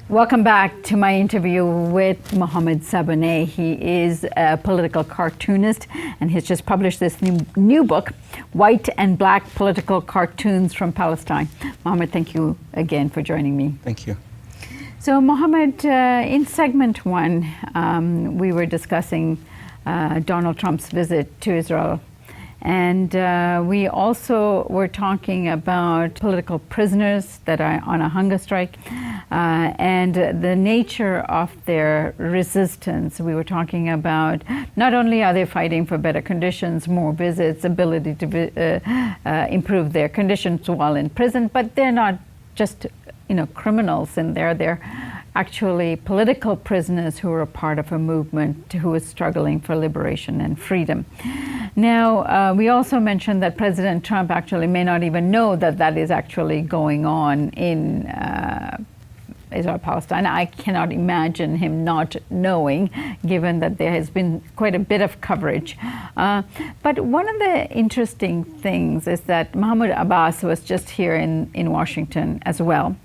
Welcome back to my interview with Mohammed Sabaneh. He is a political cartoonist and he's just published this new book, White and Black Political Cartoons from Palestine. Mohammed, thank you again for joining me. Thank you. So Mohammed, in segment one, we were discussing Donald Trump's visit to Israel. And we also were talking about political prisoners that are on a hunger strike and the nature of their resistance. We were talking about not only are they fighting for better conditions, more visits, ability to improve their conditions while in prison, but they're not just criminals in there. They're actually political prisoners who are a part of a movement who is struggling for liberation and freedom. Now, we also mentioned that President Trump actually may not even know that that is actually going on in Israel-Palestine. I cannot imagine him not knowing, given that there has been quite a bit of coverage. But one of the interesting things is that Mahmoud Abbas was just here in Washington as well.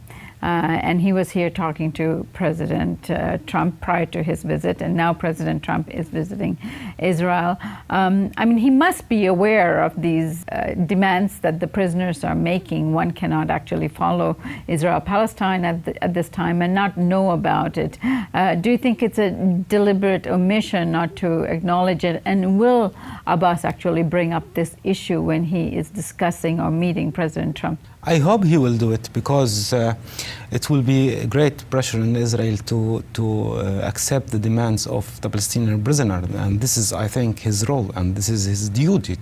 And he was here talking to President Trump prior to his visit, and now President Trump is visiting Israel. I mean, he must be aware of these demands that the prisoners are making. One cannot actually follow Israel-Palestine at this time and not know about it. Do you think it's a deliberate omission not to acknowledge it? And will Abbas actually bring up this issue when he is discussing or meeting President Trump? I hope he will do it, because it will be a great pressure in Israel to accept the demands of the Palestinian prisoner. And this is, I think, his role, and this is his duty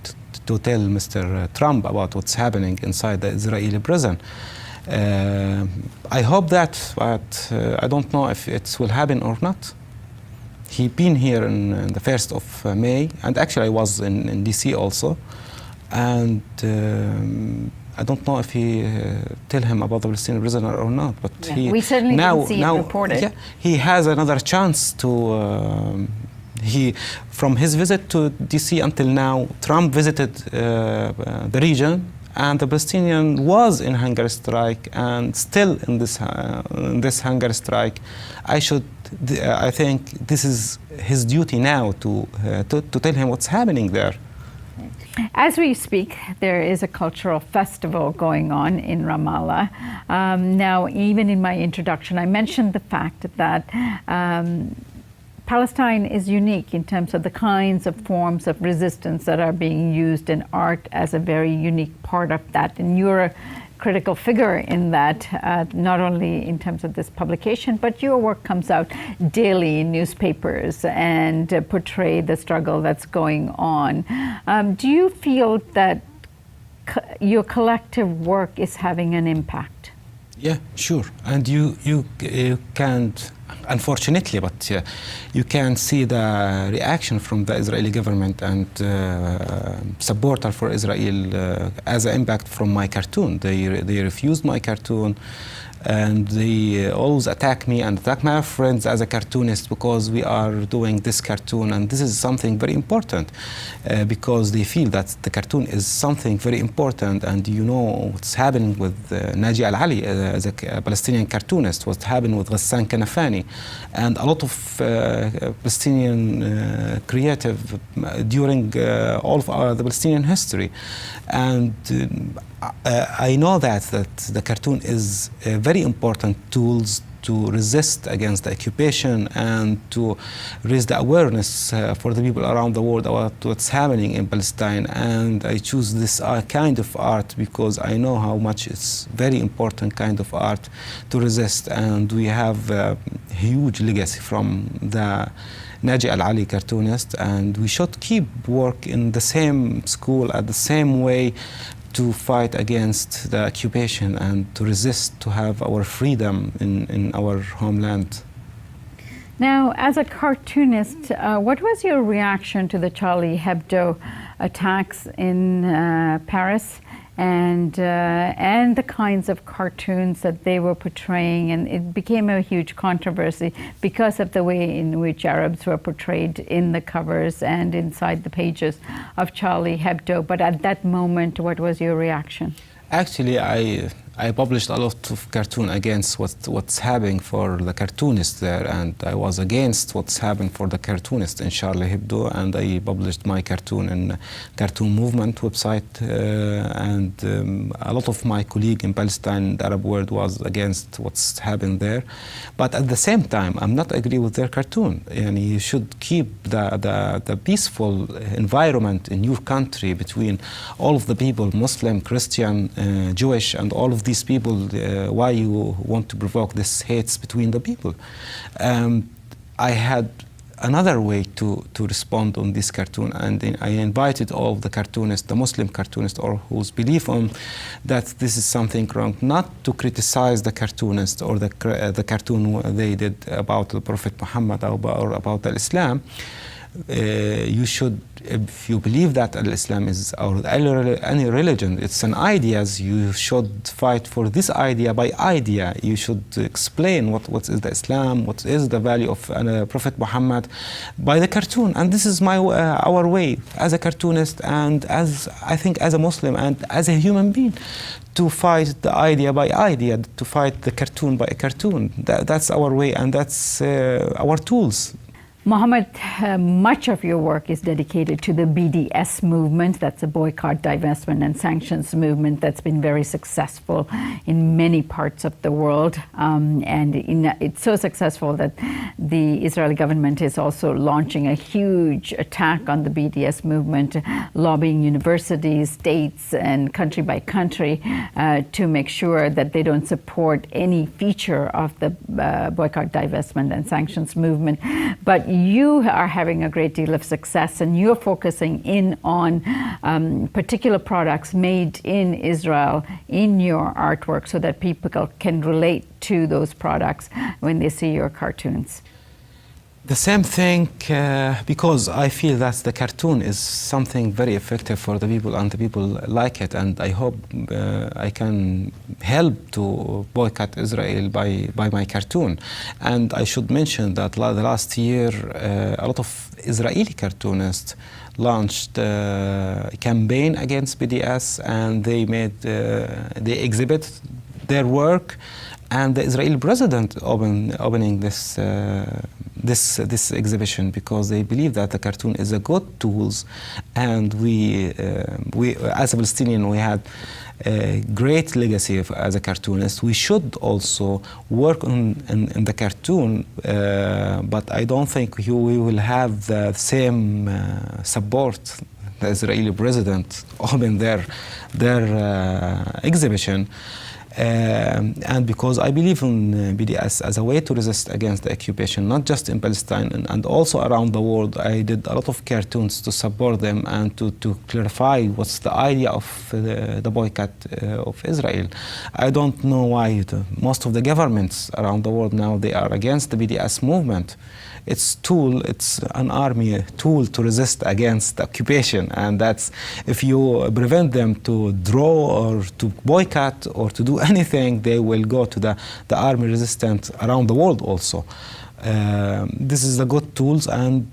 to tell Mr. Trump about what's happening inside the Israeli prison. I hope that, but I don't know if it will happen or not. He's been here in the 1st of May, and actually I was in D.C. also. And I don't know if he tell him about the Palestinian prisoner or not, but we certainly didn't see it reported. Yeah, he has another chance to. From his visit to D.C. until now, Trump visited the region, and the Palestinian was in hunger strike and still in this hunger strike. I think this is his duty now to tell him what's happening there. As we speak, there is a cultural festival going on in Ramallah. Now, even in my introduction, I mentioned the fact that Palestine is unique in terms of the kinds of forms of resistance that are being used in art as a very unique part of that. And you're a critical figure in that, not only in terms of this publication, but your work comes out daily in newspapers and portray the struggle that's going on. Do you feel that your collective work is having an impact? Yeah, sure. And you can't, unfortunately, but you can see the reaction from the Israeli government and supporter for Israel as an impact from my cartoon. They refused my cartoon, and they always attack me and attack my friends as a cartoonist because we are doing this cartoon. And this is something very important because they feel that the cartoon is something very important. And you know what's happening with Naji Al-Ali as a Palestinian cartoonist, what happened with Ghassan Kanafani, and a lot of Palestinian creative during all of the Palestinian history. And I know that the cartoon is a very important tools to resist against the occupation and to raise the awareness for the people around the world about what's happening in Palestine. And I choose this kind of art because I know how much it's very important kind of art to resist. And we have a huge legacy from the Naji Al-Ali cartoonist, and we should keep work in the same school, at the same way, to fight against the occupation and to resist, to have our freedom in our homeland. Now, as a cartoonist, what was your reaction to the Charlie Hebdo attacks in Paris and the kinds of cartoons that they were portraying? And it became a huge controversy because of the way in which Arabs were portrayed in the covers and inside the pages of Charlie Hebdo. But at that moment, what was your reaction? Actually, I I published a lot of cartoon against what's happening for the cartoonists there, and I was against what's happening for the cartoonists in Charlie Hebdo, and I published my cartoon in Cartoon Movement website, and a lot of my colleagues in Palestine, the Arab world, was against what's happening there. But at the same time, I'm not agree with their cartoon, and you should keep the peaceful environment in your country between all of the people, Muslim, Christian, Jewish, and all of these people. Why you want to provoke this hates between the people? I had another way to respond on this cartoon, and I invited all of the cartoonists, the Muslim cartoonists, or whose belief on that this is something wrong, not to criticize the cartoonist or the cartoon they did about the Prophet Muhammad or about Islam. You should, if you believe that Islam is, or any religion, it's an ideas, you should fight for this idea by idea. You should explain what is the Islam, what is the value of Prophet Muhammad by the cartoon. And this is our way as a cartoonist, and as I think as a Muslim and as a human being, to fight the idea by idea, to fight the cartoon by cartoon. That's our way, and that's our tools. Mohammed, much of your work is dedicated to the BDS movement. That's a boycott, divestment, and sanctions movement that's been very successful in many parts of the world. And it's so successful that the Israeli government is also launching a huge attack on the BDS movement, lobbying universities, states, and country by country to make sure that they don't support any feature of the boycott, divestment, and sanctions movement. But you are having a great deal of success, and you're focusing in on particular products made in Israel in your artwork so that people can relate to those products when they see your cartoons. The same thing, because I feel that the cartoon is something very effective for the people, and the people like it, and I hope I can help to boycott Israel by my cartoon. And I should mention that the last year, a lot of Israeli cartoonists launched a campaign against BDS, and they exhibit their work, and the Israeli president opening this exhibition, because they believe that the cartoon is a good tools, and we as a Palestinian, we had a great legacy as a cartoonist. We should also work in the cartoon, but I don't think we will have the same support. The Israeli president opened their exhibition. And because I believe in BDS as a way to resist against the occupation, not just in Palestine and also around the world. I did a lot of cartoons to support them and to clarify what's the idea of the boycott of Israel. I don't know why most of the governments around the world now, they are against the BDS movement. It's an army tool to resist against the occupation, and that's, if you prevent them to draw or to boycott or to do anything, they will go to the army resistance around the world also. This is the good tools, and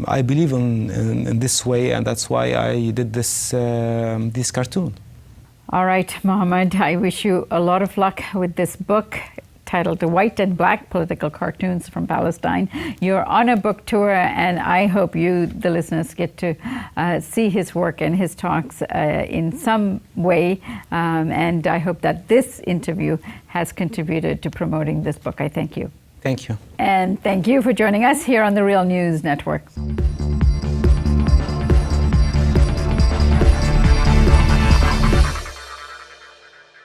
I believe in this way, and that's why I did this cartoon. All right, Mohammed, I wish you a lot of luck with this book titled The White and Black Political Cartoons from Palestine. You're on a book tour, and I hope you, the listeners, get to see his work and his talks in some way. And I hope that this interview has contributed to promoting this book. I thank you. Thank you. And thank you for joining us here on the Real News Network.